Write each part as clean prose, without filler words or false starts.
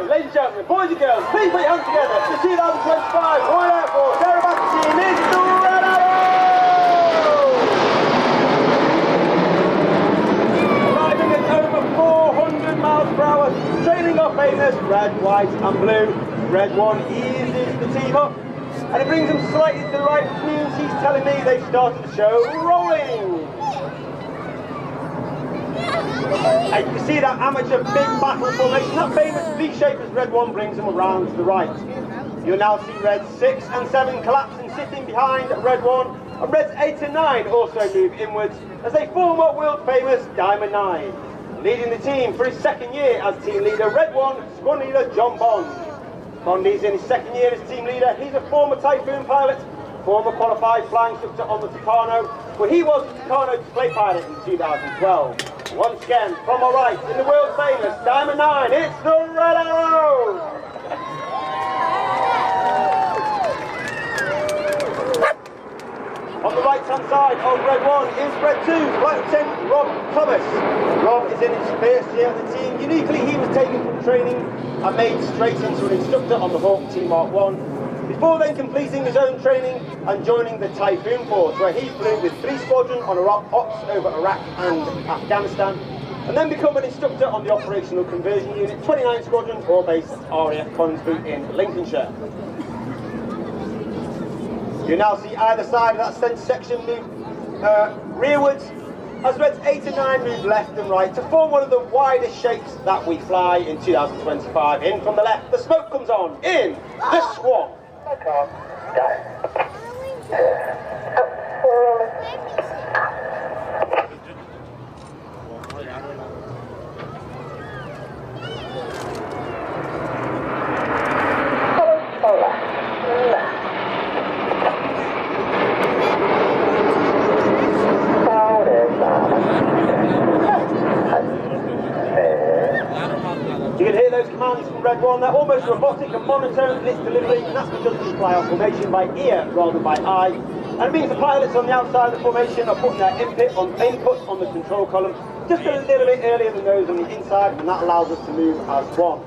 ladies and gentlemen, boys and girls, please put your hands together for the 2025 Royal Air Force aerobatics team is the Red Arrow! Arriving at over 400 miles per hour, trailing our famous red, white and blue. Red 1 eases the team up, and it brings them slightly to the right, which means he's telling me they've started the show rolling. And you can see that amateur big battle formation, that famous V shape as Red 1 brings them around to the right. You'll now see Reds 6 and 7 collapse and sitting behind Red 1, and Reds 8 and 9 also move inwards as they form our world famous Diamond 9. Leading the team for his second year as team leader, Red 1, squad leader John Bond. Bondi's in his second year as team leader. He's a former Typhoon pilot, former qualified flying instructor on the Tucano, where he was the Tucano display pilot in 2012. Once again, from our right, in the world famous Diamond 9, it's the Red Arrow! On the right-hand side of Red 1 is Red 2, Flight Lieutenant Rob Thomas. Rob is in his first year of the team. Uniquely, he was taken from training and made straight into an instructor on the Hawk Team Mark 1, before then completing his own training and joining the Typhoon Force, where he flew with 3 squadrons on ops over Iraq and Afghanistan, and then become an instructor on the Operational Conversion Unit 29 Squadron, all based at RAF Coningsby in Lincolnshire. You now see either side of that centre section move rearwards, as Reds 8 and 9 move left and right to form one of the widest shapes that we fly in 2025. In from the left, the smoke comes on, in the squad. You can hear those commands from Red 1, they're almost robotic and monotone in its delivery, and that's because we fly our formation by ear rather than by eye. And it means the pilots on the outside of the formation are putting their input on the control column just a little bit earlier than those on the inside, and that allows us to move as one.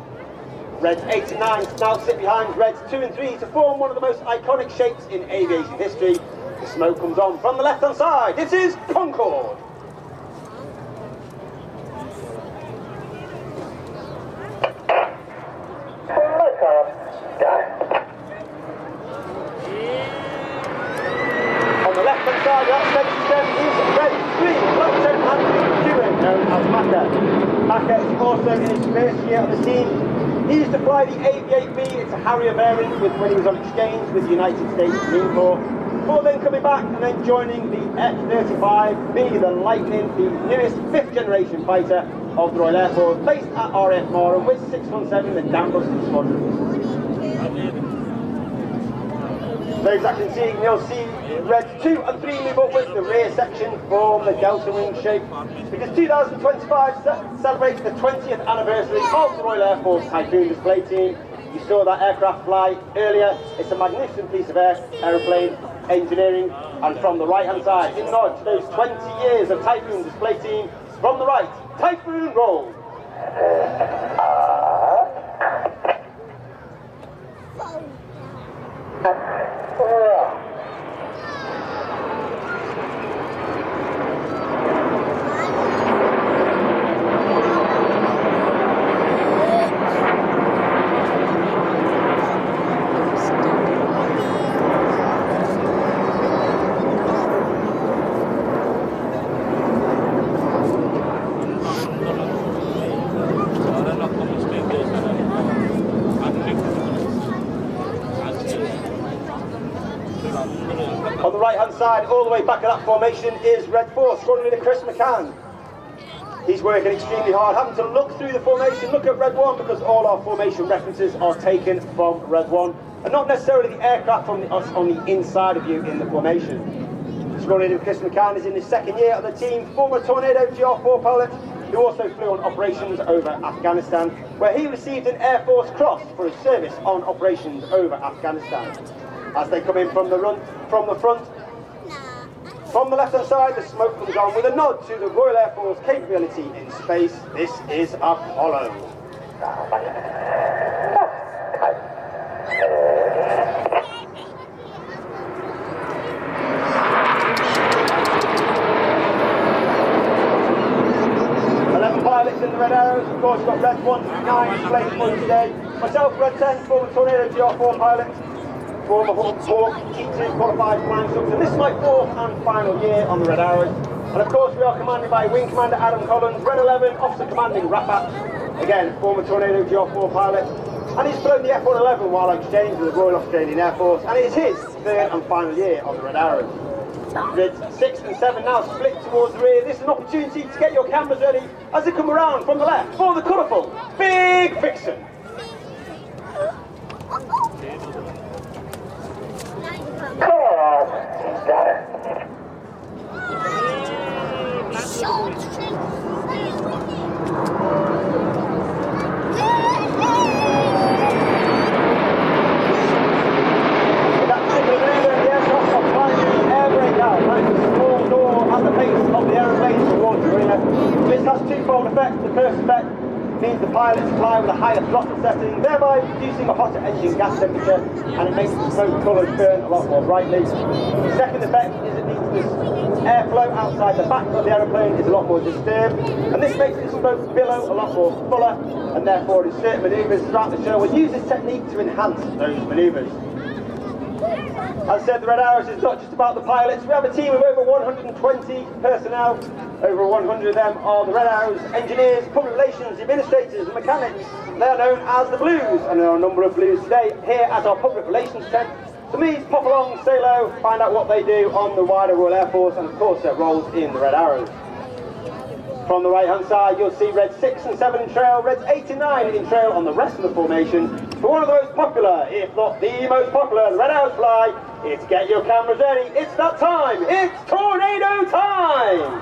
Reds 8 and 9 now sit behind Reds 2 and 3 to form one of the most iconic shapes in aviation history. The smoke comes on from the left-hand side. This is Concorde. On the left-hand side of that section is Red 3, Lieutenant Andrew Stewart, known as Macca. Macca is also in his first year on the team. He used to fly the Aviate-B, it's a Harrier variant when he was on exchange with the United States Marine Corps, before then coming back and then joining the F-35B, the Lightning, the newest 5th generation fighter of the Royal Air Force, based at RAF Marham with 617, the Dambuster Squadron. Those that can see, you'll see Reds 2 and 3 move upwards. The rear section form the Delta Wing shape, because 2025 celebrates the 20th anniversary of the Royal Air Force Typhoon display team. You saw that aircraft fly earlier. It's a magnificent piece of aeroplane engineering. And from the right hand side, in nod to those 20 years of Typhoon display team, from the right, Typhoon roll. On the right-hand side, all the way back of that formation, is Red 4, squadron leader Chris McCann. He's working extremely hard, having to look through the formation, look at Red 1, because all our formation references are taken from Red 1, and not necessarily the aircraft on the inside of you in the formation. Squadron leader Chris McCann is in his second year of the team, former Tornado GR4 pilot, who also flew on operations over Afghanistan, where he received an Air Force Cross for his service on operations over Afghanistan. As they come in from the front, from the left-hand side, the smoke comes on with a nod to the Royal Air Force capability in space. This is Apollo. Pilots in the Red Arrows, of course, you've got Red 1 through 9 playing for you today. Myself, Red 10, former Tornado GR4 pilot, former Hawk E2 qualified flying instructor. This is my 4th and final year on the Red Arrows. And of course, we are commanded by Wing Commander Adam Collins, Red 11, Officer Commanding RAF, again, former Tornado GR4 pilot. And he's flown the F-111 while exchanged with the Royal Australian Air Force, and it is his 3rd and final year on the Red Arrows. Grids 6 and 7 now split towards the rear. This is an opportunity to get your cameras ready as they come around from the left for the colourful Big Vixen. This has twofold effects. The first effect means the pilots fly with a higher throttle setting, thereby producing a hotter engine gas temperature, and it makes the smoke colours burn a lot more brightly. The second effect is it means the airflow outside the back of the aeroplane is a lot more disturbed, and this makes the smoke billow a lot more fuller, and therefore in certain manoeuvres throughout the show we'll use this technique to enhance those manoeuvres. As I said, the Red Arrows is not just about the pilots. We have a team of over 120 personnel. Over 100 of them are the Red Arrows engineers, public relations, administrators and mechanics. They are known as the Blues, and there are a number of Blues today here at our public relations tent. So please pop along, say hello, find out what they do on the wider Royal Air Force, and of course their roles in the Red Arrows. From the right hand side you'll see Red 6 and 7 in trail, Reds 8 and 9 in trail on the rest of the formation. For one of the most popular, if not the most popular, Red Arrows fly, it's get your cameras ready, it's that time, it's tornado time!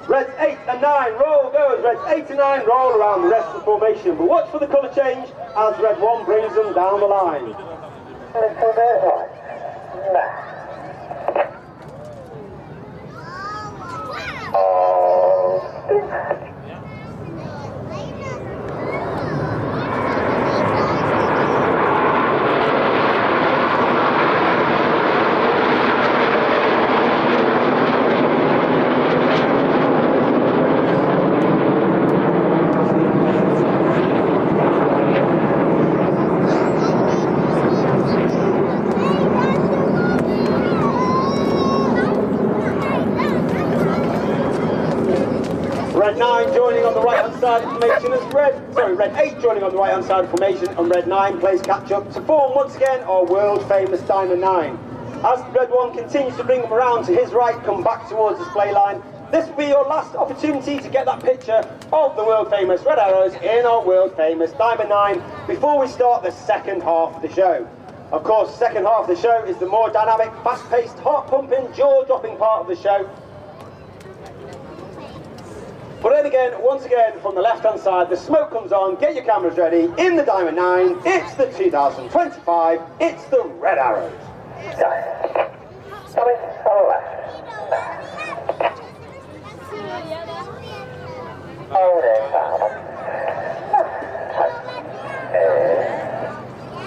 Reds 8 and 9, roll goes, Reds 8 and 9 roll around the rest of the formation, but watch for the colour change as Red 1 brings them down the line. Red 9 joining on the right hand side of formation as Red 8 joining on the right hand side of formation, and Red 9 plays catch up to form once again our world famous Diamond 9. As Red 1 continues to bring them around to his right, come back towards the display line, this will be your last opportunity to get that picture of the world famous Red Arrows in our world famous Diamond 9 before we start the second half of the show. Of course, the second half of the show is the more dynamic, fast-paced, heart-pumping, jaw-dropping part of the show. But then again, once again, from the left-hand side, the smoke comes on, get your cameras ready, in the Diamond 9, it's the 2025, it's the Red Arrows. Coming on the left.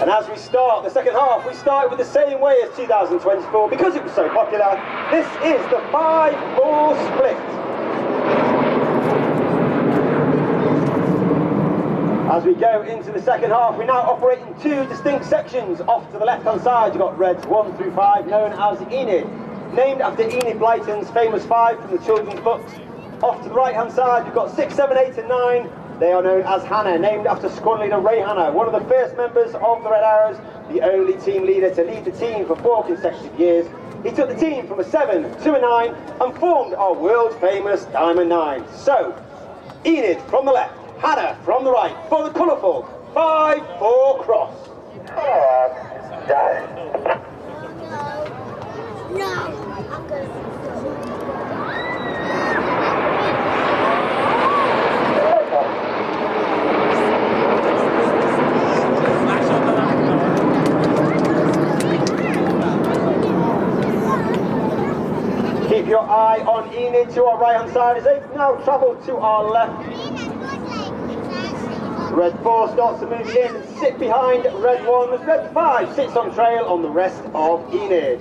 And as we start the second half, we start with the same way as 2024, because it was so popular. This is the 5-4 split. As we go into the second half, we now operate in two distinct sections. Off to the left-hand side, you've got Reds 1 through 5, known as Enid, named after Enid Blyton's famous 5 from the children's books. Off to the right-hand side, you've got 6, 7, 8 and 9. They are known as Hannah, named after squad leader Ray Hannah, one of the first members of the Red Arrows, the only team leader to lead the team for 4 consecutive years. He took the team from a 7 to a 9 and formed our world-famous Diamond 9. So, Enid from the left, Hannah from the right, for the colourful 5-4 cross. Keep your eye on Enid to our right hand side as they now travel to our left. Red 4 starts to move in and sit behind Red 1 as Red 5 sits on trail on the rest of Enid.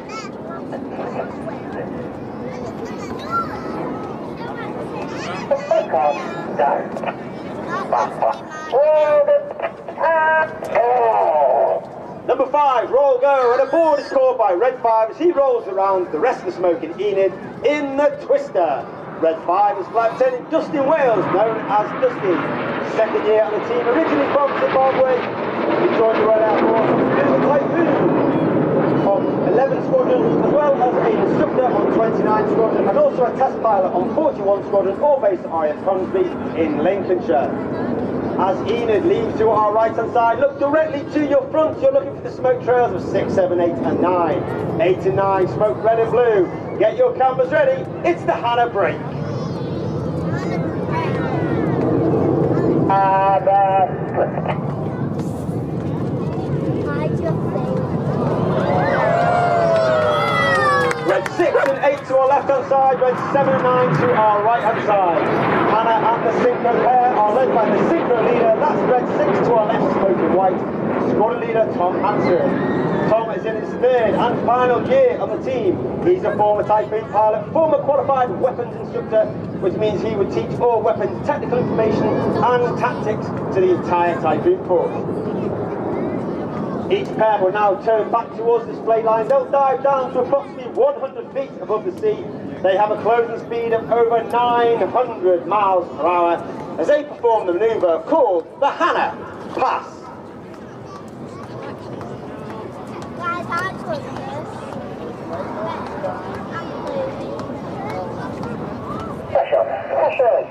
Number 5, roll go, and a board is caught by Red 5 as he rolls around the rest of the smoke in Enid in the Twister. Red 5 is Flight Attendant Dustin Wales, known as Dusty. Second year on the team, originally from Zimbabwe. He joined the Royal Air Force in the Typhoon on 11 Squadron, as well as an instructor on 29 Squadron, and also a test pilot on 41 Squadron, all based at RAF Consby in Lincolnshire. As Enid leaves to our right hand side, look directly to your front. You're looking for the smoke trails of 6, 7, 8 and 9. 8 and 9 smoke red and blue. Get your cameras ready. It's the Hannah break. Red 6 and 8 to our left hand side, red 7 and 9 to our right hand side. Hannah and the synchro pair are led by the synchro leader, that's red 6 to our left, smoking white. Squadron leader Tom Hanson. Tom is in his third and final year on the team. He's a former Typhoon pilot, former qualified weapons instructor, which means he would teach all weapons technical information and tactics to the entire Typhoon force. Each pair will now turn back towards the display line. They'll dive down to approximately 100 feet above the sea. They have a closing speed of over 900 miles per hour as they perform the manoeuvre called the Hannah Pass. Pressure.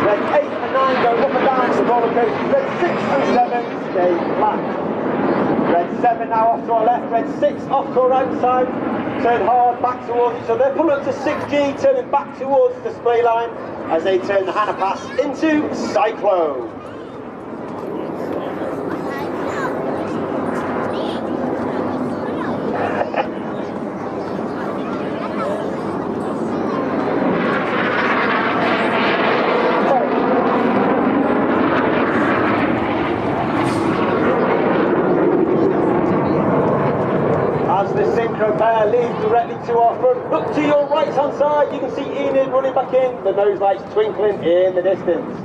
Red 8 and 9 go up and down the roller coaster. Red 6 and 7 stay flat. Red 7 now off to our left. Red 6 off to our right side. Turn hard back towards each other. Pull up to 6G, turning back towards the display line as they turn the Hannah Pass into Cyclone. Pair leads directly to our front. Look to your right hand side, you can see Enid running back in, the nose lights twinkling in the distance.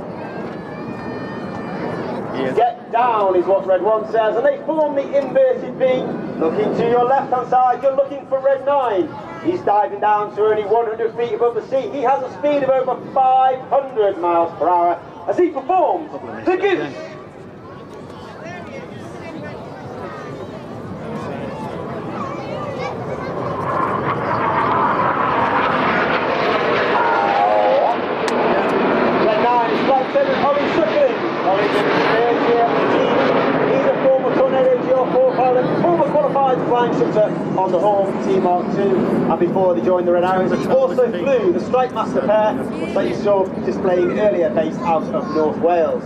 Yes. Get down is what Red 1 says, and they form the inverted V. Looking to your left hand side, you're looking for Red 9. He's diving down to only 100 feet above the sea. He has a speed of over 500 miles per hour as he performs the Goose. Flying instructor on the Hawk T-Mark II, and before they joined the Red Arrows, he also flew the Strike Master pair that you saw displayed earlier, based out of North Wales.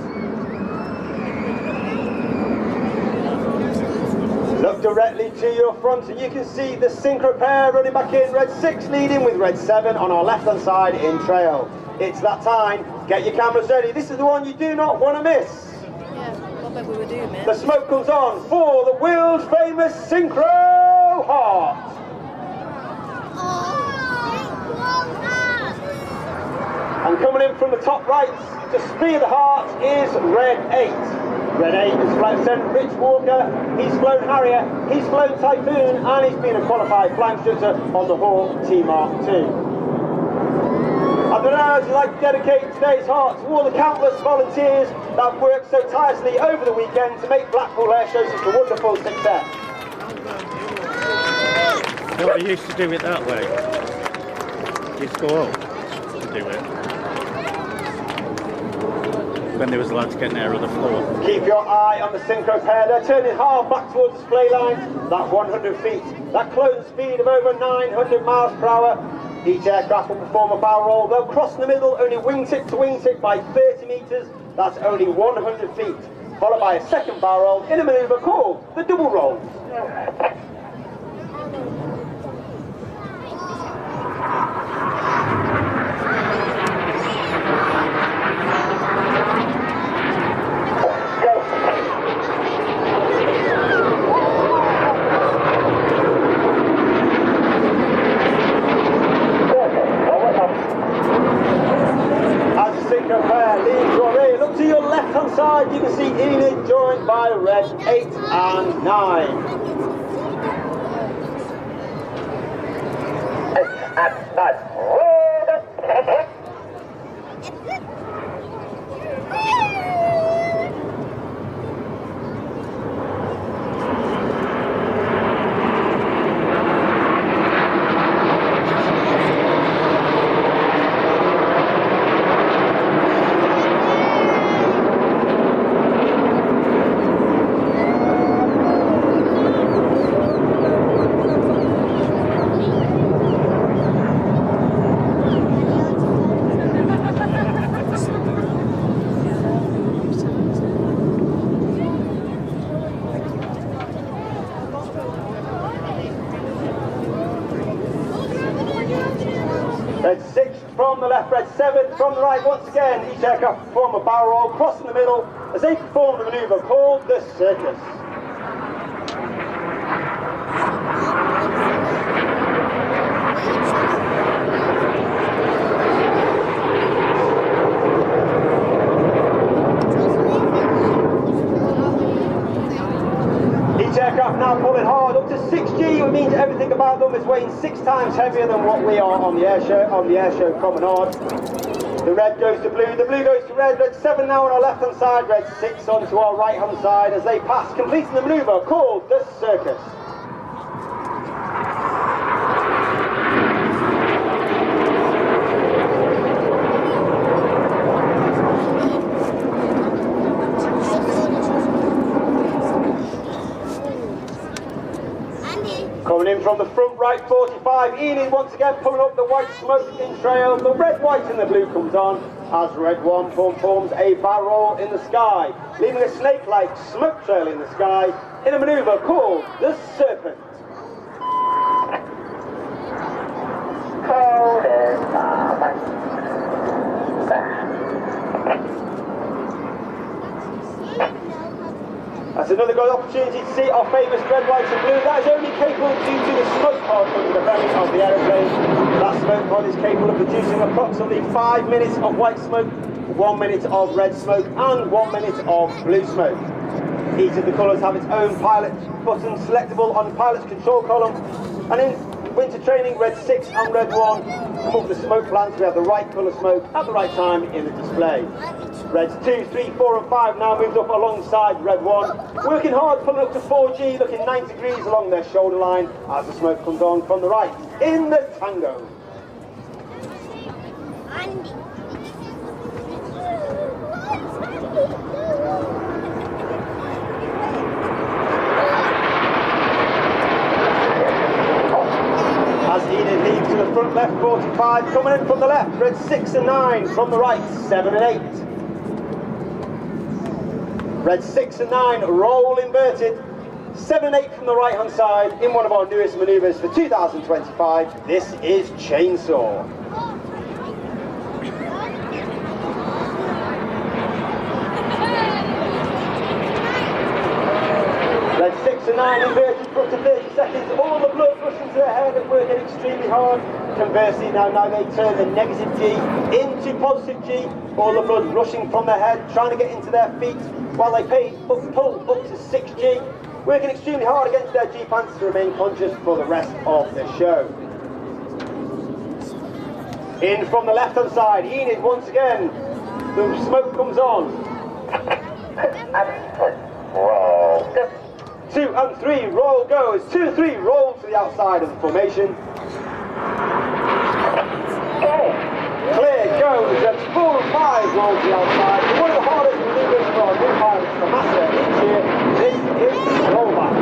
Look directly to your front and you can see the synchro pair running back in, Red 6 leading with Red 7 on our left hand side in trail. It's that time, get your cameras ready, this is the one you do not want to miss. We were doing it. The smoke comes on for the world famous Synchro Heart. And coming in from the top right to spear the heart is Red 8. Red 8 is Flight Attendant Rich Walker. He's flown Harrier, he's flown Typhoon, and he's been a qualified flying instructor on the Hawk T-Mark II. And then I'd like to dedicate today's heart to all the countless volunteers that have worked so tirelessly over the weekend to make Blackpool Airshow such a wonderful success. No, we used to do it that way. We used to go up to do it. When there was lads getting there on the floor. Keep your eye on the synchro pair. They're turning hard back towards the display line. That 100 feet. That closing speed of over 900 miles per hour. Each aircraft will perform a barrel roll. They'll cross in the middle, only wingtip to wingtip by 30 metres. That's only 100 feet. followed by a second barrel roll in a manoeuvre called the double roll. Look to your left hand side, you can see Enid joined by red 8 and 9. 8 and 9. Red 6 from the left, red 7 from the right. Once again, each aircraft perform a barrel roll, cross in the middle, as they perform the manoeuvre called the circus. Each aircraft now pulling hard up to 6G, which means everything about them is weighing 6 times heavier than what we are on the airshow promenade. The red goes to blue, the blue goes to red, red 7 now on our left hand side, red 6 onto our right hand side as they pass, completing the manoeuvre called the circus. Coming in from the front right 45, Enid once again pulling up the white smoke in trail. The red, white and the blue comes on as red 1 forms a barrel roll in the sky, leaving a snake-like smoke trail in the sky in a manoeuvre called the serpent. That's another good opportunity to see our famous red, white and blue. That is only capable due to the smoke pod under the belly of the aeroplane. That smoke pod is capable of producing approximately 5 minutes of white smoke, 1 minute of red smoke and 1 minute of blue smoke. Each of the colours have its own pilot button selectable on the pilot's control column, and in winter training red 6 and red 1 come up with the smoke plans. We have the right colour smoke at the right time in the display. Reds 2, 3, 4 and 5 now moved up alongside red 1, working hard, pulling up to 4G, looking 90 degrees along their shoulder line as the smoke comes on from the right in the tango. As Enid leaves to the front left 45, coming in from the left, red 6 and 9, from the right 7 and 8. Red 6 and 9, roll inverted, 7 and 8 from the right hand side in one of our newest manoeuvres for 2025. This is Chainsaw. Red 6 and 9 inverted for up to 30 seconds, all the blood rushing to their head and working extremely hard. Conversely, now they turn the negative G into positive G, all the blood rushing from their head, trying to get into their feet, while they pull up to 6G, working extremely hard against their G-pants to remain conscious for the rest of the show. In from the left-hand side, Enid once again, the smoke comes on. Roll. 2 and 3, roll goes. 2, 3, roll to the outside of the formation. Clear goes at 4 and 5, roll to the outside. One of the hardest maneuvers for our new pilots to master each year. This is rollback.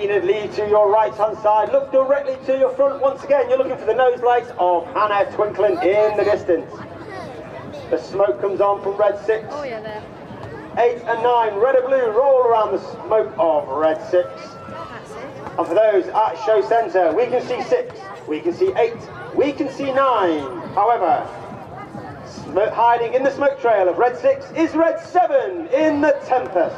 Enid Lee to your right hand side. Look directly to your front once again. You're looking for the nose lights of Hannah twinkling in the distance. The smoke comes on from red 6. Oh yeah, there. 8 and 9, red and blue, roll around the smoke of red 6. That's it. And for those at show centre, we can see 6, we can see 8, we can see 9. However, hiding in the smoke trail of red 6 is red 7 in the Tempest.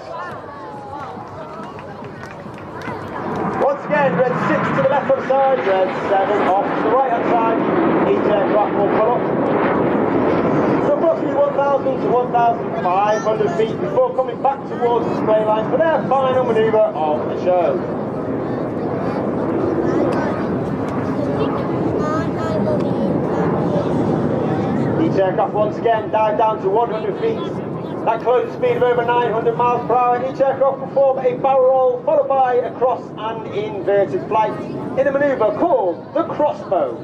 Once again, red 6 to the left hand side, red 7 off to the right hand side. Each aircraft will pull up to approximately 1,000 to 1,500 feet before coming back towards the display line for their final manoeuvre of the show. Each aircraft once again dive down to 100 feet. That closes speed of over 900 miles per hour. Each aircraft perform a barrel roll followed by a cross and inverted flight in a manoeuvre called the crossbow.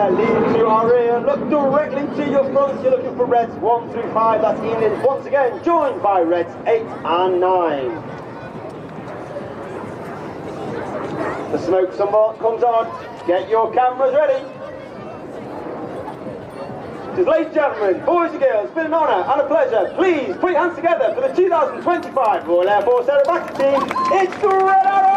Lead to our rear, look directly to your front, you're looking for reds 1 through 5, that's Enid once again, joined by reds 8 and 9. The smoke somewhat comes on, get your cameras ready. Just, ladies and gentlemen, boys and girls, it's been an honour and a pleasure. Please put your hands together for the 2025 Royal Air Force Aerobatics team. It's the Red Arrows!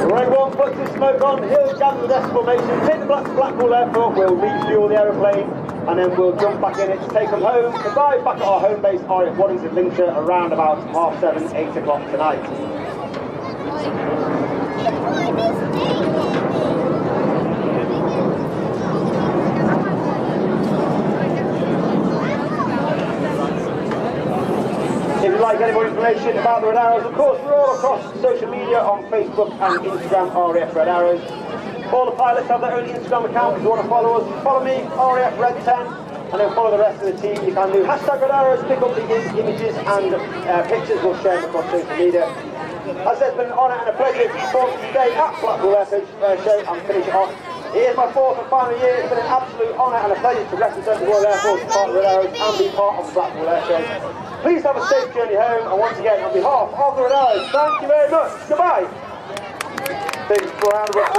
Red 1 puts the smoke on, he'll gather the decimal formation, take the Blackpool Airport, we'll refuel the aeroplane, and then we'll jump back in it to take them home, to dive back at our home base, RAF Waddington, Lincolnshire, around about 7:30, 8 o'clock tonight. If you'd like any more information about the Red Arrows, of course, we're all across social media on Facebook and Instagram, RAF Red Arrows. All the pilots have their own Instagram account. If you want to follow us, follow me, RAF Red 10, and then follow the rest of the team. You can do hashtag Red Arrows, pick up the images and pictures, we'll share them across social media. As I said, it's been an honour and a pleasure to perform today at Blackpool Airshow and finish it off. It is my 4th and final year. It's been an absolute honour and a pleasure to represent the Royal Air Force as part of the Red Arrows and be part of the Blackpool Airshow. Please have a safe journey home, and once again, on behalf of the Red Arrows, thank you very much. Goodbye. Big round of applause.